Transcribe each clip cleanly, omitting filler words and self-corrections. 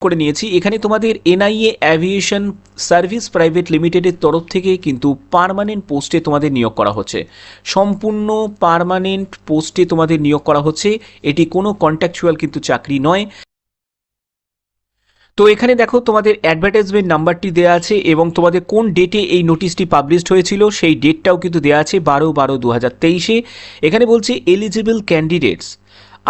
করে নিয়েছি। এখানে তোমাদের এনআইএ অ্যাভিয়েশন সার্ভিস প্রাইভেট লিমিটেডের তরফ থেকে কিন্তু পার্মানেন্ট পোস্টে তোমাদের নিয়োগ করা হচ্ছে, সম্পূর্ণ পার্মানেন্ট পোস্টে তোমাদের নিয়োগ করা হচ্ছে। এটি কোনো কন্ট্রাকচুয়াল কিন্তু চাকরি নয়। তো এখানে দেখো তোমাদের অ্যাডভার্টাইজমেন্ট নাম্বারটি দেওয়া আছে এবং তোমাদের কোন ডেটে এই নোটিশটি পাবলিশড হয়েছিল সেই ডেটটাও কিন্তু দেওয়া আছে 12/12/2023-এ। এখানে বলছে eligible candidates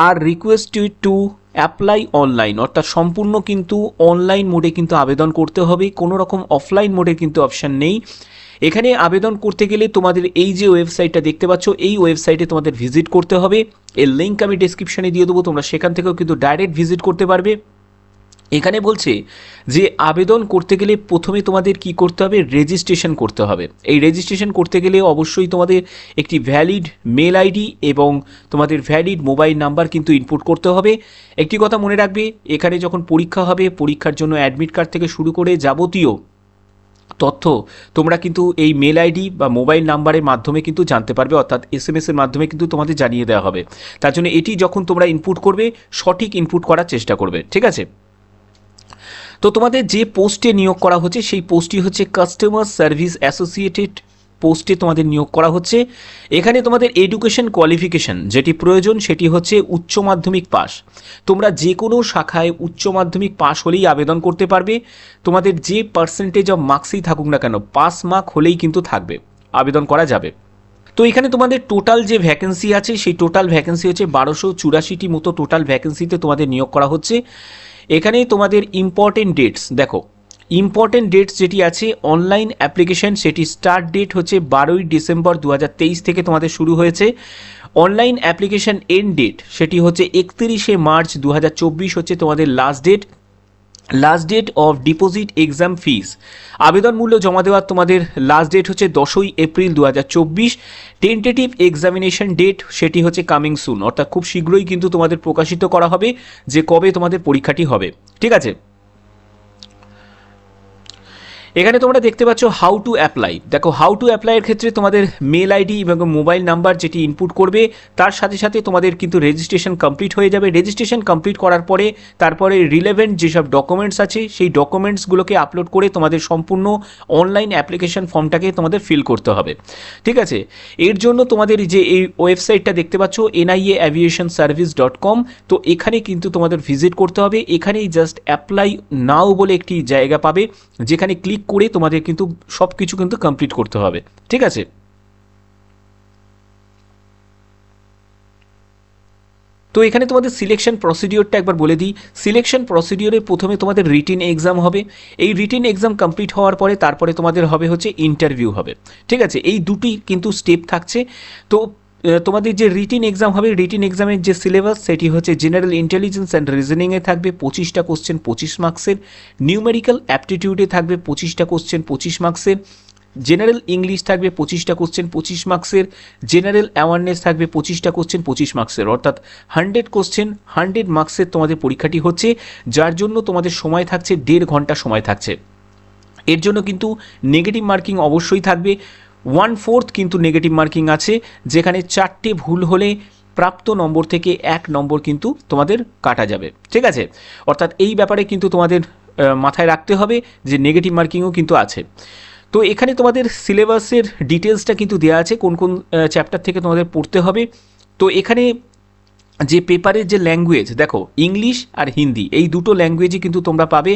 are requested to apply online, অর্থাৎ সম্পূর্ণ কিন্তু অনলাইন মোডে কিন্তু আবেদন করতে হবে, কোনো রকম অফলাইন মোডে কিন্তু অপশান নেই। এখানে আবেদন করতে গেলে তোমাদের এই যে ওয়েবসাইটটা দেখতে পাচ্ছ এই ওয়েবসাইটে তোমাদের ভিজিট করতে হবে। এর লিঙ্ক আমি ডেসক্রিপশনে দিয়ে দেবো, তোমরা সেখান থেকেও কিন্তু ডাইরেক্ট ভিজিট করতে পারবে। এখানে বলছে যে আবেদন করতে গেলে প্রথমে তোমাদের কি করতে হবে, রেজিস্ট্রেশন করতে হবে। এই রেজিস্ট্রেশন করতে গেলে অবশ্যই তোমাদের একটি ভ্যালিড মেল আইডি এবং তোমাদের ভ্যালিড মোবাইল নাম্বার কিন্তু ইনপুট করতে হবে। একটি কথা মনে রাখবে, এখানে যখন পরীক্ষা হবে পরীক্ষার জন্য অ্যাডমিট কার্ড থেকে শুরু করে যাবতীয় তথ্য তোমরা কিন্তু এই মেল আইডি বা মোবাইল নাম্বারের মাধ্যমে কিন্তু জানতে পারবে, অর্থাৎ SMS এর মাধ্যমে কিন্তু তোমাদের জানিয়ে দেওয়া হবে। তার জন্য এটি যখন তোমরা ইনপুট করবে সঠিক ইনপুট করার চেষ্টা করবে, ঠিক আছে। তো তোমাদের যে পোস্টে নিয়োগ করা হচ্ছে সেই পোস্টটি হচ্ছে কাস্টমার সার্ভিস অ্যাসোসিয়েটেড পোস্টে তোমাদের নিয়োগ করা হচ্ছে। এখানে তোমাদের এডুকেশন কোয়ালিফিকেশন যেটি প্রয়োজন সেটি হচ্ছে উচ্চ মাধ্যমিক পাস। তোমরা যে কোনো শাখায় উচ্চ মাধ্যমিক পাস হলেই আবেদন করতে পারবে। তোমাদের যে পার্সেন্টেজ অফ মার্কসই থাকুক না কেন, পাস মার্ক হলেই কিন্তু থাকবে, আবেদন করা যাবে। তো এখানে তোমাদের টোটাল যে ভ্যাকেন্সি আছে সেই টোটাল ভ্যাকেন্সি হচ্ছে 1284টি মতো টোটাল ভ্যাকেন্সিতে তোমাদের নিয়োগ করা হচ্ছে। এখানে তোমাদের ইম্পর্টেন্ট ডেটস দেখো, ইম্পর্টেন্ট ডেটস যেটি আছে অনলাইন অ্যাপ্লিকেশন সেটি স্টার্ট ডেট হচ্ছে 12ই ডিসেম্বর 2023 থেকে তোমাদের শুরু হয়েছে। অনলাইন অ্যাপ্লিকেশন এন্ড ডেট সেটি হচ্ছে 31শে মার্চ 2024 হচ্ছে তোমাদের last date. Last date of deposit exam fees, আবেদন মূল্য জমা দেওয়ার তোমাদের লাস্ট ডেট হচ্ছে 10ই এপ্রিল 2024। টেন্টেটিভ এক্সামিনেশন ডেট সেটি হচ্ছে কামিং সুন, অর্থাৎ খুব শীঘ্রই কিন্তু তোমাদের প্রকাশিত করা হবে যে কবে তোমাদের পরীক্ষাটি হবে, ঠিক আছে। এখানে তোমরা দেখতে পাচ্ছ হাউ টু অ্যাপ্লাই। দেখো হাউ টু অ্যাপ্লাইয়ের ক্ষেত্রে তোমাদের মেল আইডি এবং মোবাইল নাম্বার যেটি ইনপুট করবে তার সাথে সাথে তোমাদের কিন্তু রেজিস্ট্রেশন কমপ্লিট হয়ে যাবে। রেজিস্ট্রেশন কমপ্লিট করার পরে তারপরে রিলেভেন্ট যেসব ডকুমেন্টস আছে সেই ডকুমেন্টসগুলোকে আপলোড করে তোমাদের সম্পূর্ণ অনলাইন অ্যাপ্লিকেশন ফর্মটাকে তোমাদের ফিল করতে হবে, ঠিক আছে। এর জন্য তোমাদের যে এই ওয়েবসাইটটা দেখতে পাচ্ছ niaaviationservice.com, তো এখানে কিন্তু তোমাদের ভিজিট করতে হবে। এখানেই জাস্ট অ্যাপ্লাই নাও বলে একটি জায়গা পাবে যেখানে ক্লিক করে তোমাদের কিন্তু সব কিছু কিন্তু কমপ্লিট করতে হবে, ঠিক আছে। তো এখানে তোমাদের সিলেকশন প্রসিডিওরটা একবার বলে দিই। সিলেকশন প্রসিডিওরে প্রথমে তোমাদের রিটিন এক্সাম হবে। এই রিটিন এক্সাম কমপ্লিট হওয়ার পরে তারপরে তোমাদের হবে হচ্ছে ইন্টারভিউ হবে, ঠিক আছে। এই দুটি কিন্তু স্টেপ থাকছে। তো তোমাদের যে রিটিন এক্সাম হবে, রিটিন এক্সামের যে সিলেবাস সেটি হচ্ছে জেনারেল ইন্টেলিজেন্স অ্যান্ড রিজনিংয়ে থাকবে 25টা কোশ্চেন 25 মার্কসের, নিউমেরিক্যাল অ্যাপটিটিউডে থাকবে 25টা কোশ্চেন 25 মার্কসের, জেনারেল ইংলিশ থাকবে 25টা কোশ্চেন 25 মার্কসের, জেনারেল অ্যাওয়ারনেস থাকবে 25টা কোশ্চেন 25 মার্কসের, অর্থাৎ 100 কোশ্চেন 100 মার্কসের তোমাদের পরীক্ষাটি হচ্ছে, যার জন্য তোমাদের সময় থাকছে 1.5 ঘন্টা সময় থাকছে। এর জন্য কিন্তু নেগেটিভ মার্কিং অবশ্যই থাকবে, 1/4 কিন্তু নেগেটিভ মার্কিং আছে, যেখানে 4টে ভুল হলে প্রাপ্ত নম্বর থেকে 1 নম্বর কিন্তু তোমাদের কাটা যাবে, ঠিক আছে। অর্থাৎ এই ব্যাপারে কিন্তু তোমাদের মাথায় রাখতে হবে যে নেগেটিভ মার্কিংও কিন্তু আছে। তো এখানে তোমাদের সিলেবাসের ডিটেলসটা কিন্তু দেওয়া আছে কোন কোন চ্যাপ্টার থেকে তোমাদের পড়তে হবে। তো এখানে যে পেপারের যে ল্যাঙ্গুয়েজ দেখো ইংলিশ আর হিন্দি এই দুটো ল্যাঙ্গুয়েজই কিন্তু তোমরা পাবে।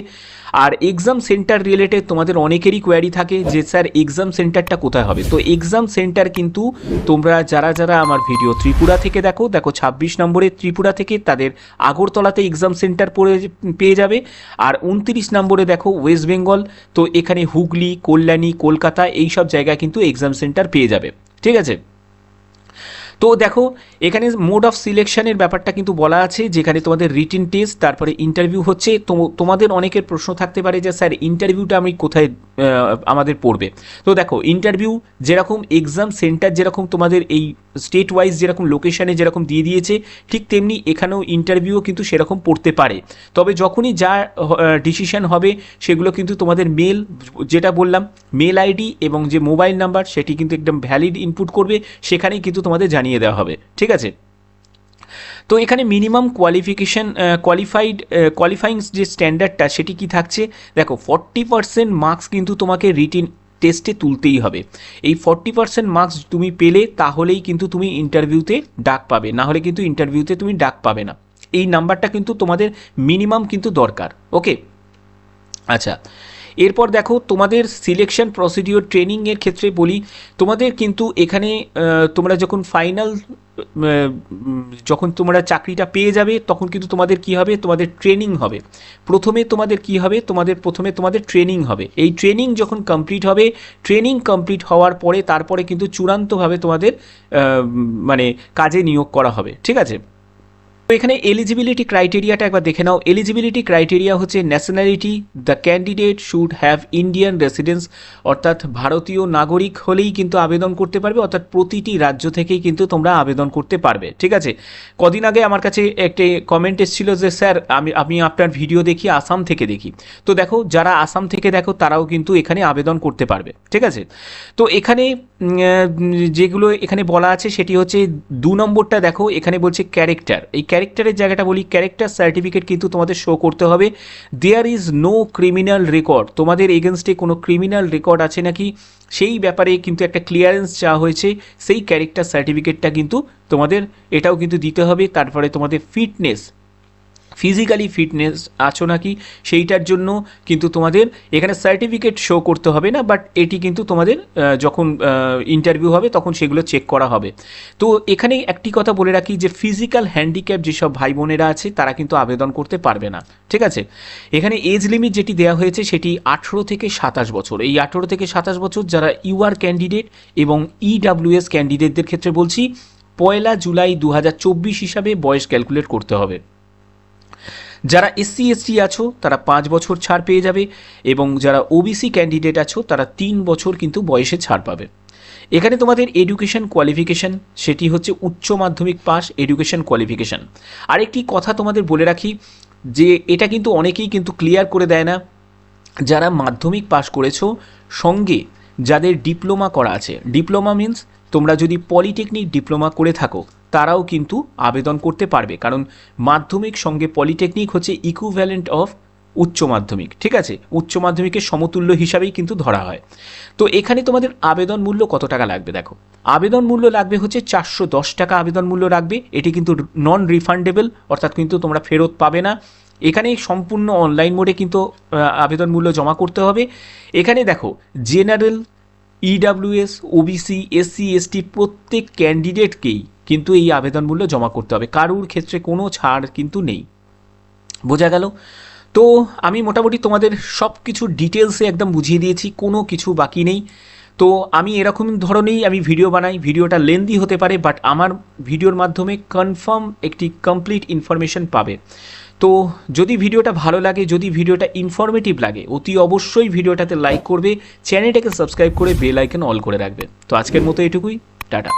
আর এক্সাম সেন্টার রিলেটেড তোমাদের অনেকেরই কোয়ারি থাকে যে স্যার এক্সাম সেন্টারটা কোথায় হবে। তো এক্সাম সেন্টার কিন্তু তোমরা যারা যারা আমার ভিডিও ত্রিপুরা থেকে দেখো 26 নম্বরের ত্রিপুরা থেকে তাদের আগরতলাতে এক্সাম সেন্টার পেয়ে যাবে। আর 29 নম্বরে দেখো ওয়েস্ট বেঙ্গল, তো এখানে হুগলি, কল্যাণী, কলকাতা এই সব জায়গায় কিন্তু এক্সাম সেন্টার পেয়ে যাবে, ঠিক আছে। তো দেখো এখানে মোড অফ সিলেকশনের ব্যাপারটা কিন্তু বলা আছে, যেখানে তোমাদের রিটিন টেস্ট তারপরে ইন্টারভিউ হচ্ছে। তো তোমাদের অনেকের প্রশ্ন থাকতে পারে যে স্যার ইন্টারভিউটা আমি কোথায় আমাদের পড়বে। তো দেখো ইন্টারভিউ যেরকম এক্সাম সেন্টার যেরকম তোমাদের এই স্টেট ওয়াইজ যেরকম লোকেশানে যেরকম দিয়ে দিয়েছে ঠিক তেমনি এখানেও ইন্টারভিউও কিন্তু সেরকম পড়তে পারে। তবে যখনই যা ডিসিশন হবে সেগুলো কিন্তু তোমাদের মেল, যেটা বললাম মেল আইডি এবং যে মোবাইল নাম্বার সেটি কিন্তু একদম ভ্যালিড ইনপুট করবে, সেখানেই কিন্তু তোমাদের জানিয়ে দেওয়া হবে, ঠিক আছে। তো এখানে মিনিমাম কোয়ালিফাইং যে স্ট্যান্ডার্ডটা সেটি কি থাকছে দেখো, 40% মার্কস কিন্তু তোমাকে রিটিন টেস্টে তুলতেই হবে। এই 40% মার্কস তুমি পেলে তাহলেই কিন্তু তুমি ইন্টারভিউতে ডাক পাবে, না হলে কিন্তু ইন্টারভিউতে তুমি ডাক পাবে না। এই নাম্বারটা কিন্তু তোমাদের মিনিমাম কিন্তু দরকার। ওকে, আচ্ছা, এরপর দেখো তোমাদের সিলেকশন প্রসিডিওর ট্রেনিংয়ের ক্ষেত্রে বলি, তোমাদের কিন্তু এখানে তোমরা যখন ফাইনাল যখন তোমরা চাকরিটা পেয়ে যাবে তখন কিন্তু তোমাদের কি হবে, তোমাদের ট্রেনিং হবে। প্রথমে তোমাদের কি হবে, প্রথমে তোমাদের ট্রেনিং হবে। এই ট্রেনিং যখন কমপ্লিট হবে, ট্রেনিং কমপ্লিট হওয়ার পরে তারপরে কিন্তু চূড়ান্তভাবে তোমাদের মানে কাজে নিয়োগ করা হবে। ঠিক আছে, তো এখানে এলিজিবিলিটি ক্রাইটেরিয়াটা একবার দেখে নাও। এলিজিবিলিটি ক্রাইটেরিয়া হচ্ছে nationality, the candidate should have Indian residence, অর্থাৎ ভারতীয় নাগরিক হলেই কিন্তু আবেদন করতে পারবে, অর্থাৎ প্রতিটি রাজ্য থেকেই কিন্তু তোমরা আবেদন করতে পারবে। ঠিক আছে, কদিন আগে আমার কাছে একটি কমেন্ট এসেছিল যে স্যার আমি আপনার ভিডিও দেখি আসাম থেকে দেখি। তো দেখো, যারা আসাম থেকে দেখো তারাও কিন্তু এখানে আবেদন করতে পারবে। ঠিক আছে, তো এখানে যেগুলো এখানে বলা আছে সেটি হচ্ছে 2 নম্বরটা দেখো, এখানে বলছে ক্যারেক্টার। এই ক্যারেক্টারের জায়গাটা বলি, ক্যারেক্টার সার্টিফিকেট কিন্তু তোমাদের শো করতে হবে। There is no criminal record, তোমাদের এগেনস্টে কোনো ক্রিমিনাল রেকর্ড আছে নাকি সেই ব্যাপারে কিন্তু একটা ক্লিয়ারেন্স চাওয়া হয়েছে। সেই ক্যারেক্টার সার্টিফিকেটটা কিন্তু তোমাদের এটাও কিন্তু দিতে হবে। তারপরে তোমাদের ফিজিক্যালি ফিটনেস আছো নাকি সেইটার জন্য কিন্তু তোমাদের এখানে সার্টিফিকেট শো করতে হবে না, বাট এটি কিন্তু তোমাদের যখন ইন্টারভিউ হবে তখন সেগুলো চেক করা হবে। তো এখানে একটি কথা বলে রাখি যে ফিজিক্যাল হ্যান্ডিক্যাপ যেসব ভাই বোনেরা আছে তারা কিন্তু আবেদন করতে পারবে না। ঠিক আছে, এখানে এজ লিমিট যেটি দেওয়া হয়েছে সেটি 18 থেকে 27 বছর। এই 18 থেকে 27 বছর যারা ইউআর ক্যান্ডিডেট এবং ইডাব্লিউএস ক্যান্ডিডেটদের ক্ষেত্রে বলছি 1 জুলাই 2024 হিসাবে বয়স ক্যালকুলেট করতে হবে। যারা এসসি এসটি আছো তারা 5 বছর ছাড় পেয়ে যাবে, এবং যারা ওবিসি ক্যান্ডিডেট আছো তারা 3 বছর কিন্তু বয়সে ছাড় পাবে। এখানে তোমাদের এডুকেশন কোয়ালিফিকেশান সেটি হচ্ছে উচ্চ মাধ্যমিক পাস এডুকেশন কোয়ালিফিকেশান। আরেকটি কথা তোমাদের বলে রাখি যে এটা কিন্তু অনেকেই কিন্তু ক্লিয়ার করে দেয় না, যারা মাধ্যমিক পাস করেছো সঙ্গে যাদের ডিপ্লোমা করা আছে, ডিপ্লোমা মিন্স তোমরা যদি পলিটেকনিক ডিপ্লোমা করে থাকো তারাও কিন্তু আবেদন করতে পারবে, কারণ মাধ্যমিক সঙ্গে পলিটেকনিক হচ্ছে ইকুইভ্যালেন্ট অফ উচ্চ মাধ্যমিক। ঠিক আছে, উচ্চ মাধ্যমিকের সমতুল্য হিসাবেই কিন্তু ধরা হয়। তো এখানে তোমাদের আবেদন মূল্য কত টাকা লাগবে দেখো, আবেদন মূল্য লাগবে হচ্ছে 410 টাকা আবেদন মূল্য লাগবে। এটি কিন্তু নন রিফান্ডেবল, অর্থাৎ কিন্তু তোমরা ফেরত পাবে না। এখানে সম্পূর্ণ অনলাইন মোডে কিন্তু আবেদন মূল্য জমা করতে হবে। এখানে দেখো general, EWS, OBC, SC ST প্রত্যেক ক্যান্ডিডেটকেই কিন্তু এই আবেদন মূল্য জমা করতে হবে, কারুর ক্ষেত্রে কোনো ছাড় কিন্তু নেই। বোঝা গেল? তো আমি মোটামুটি তোমাদের সব কিছু ডিটেলসে একদম বুঝিয়ে দিয়েছি, কোনো কিছু বাকি নেই। তো আমি এরকম ধরনেরই আমি ভিডিও বানাই, ভিডিওটা লেন্দি হতে পারে, বাট আমার ভিডিওর মাধ্যমে কনফার্ম একটি কমপ্লিট ইনফরমেশন পাবে। তো যদি ভিডিওটা ভালো লাগে, যদি ভিডিওটা ইনফরমেটিভ লাগে, অতি অবশ্যই ভিডিওটাতে লাইক করবে, চ্যানেলটাকে সাবস্ক্রাইব করে বেল আইকন অল করে রাখবে। তো আজকের মতো এটুকুই, টাটা।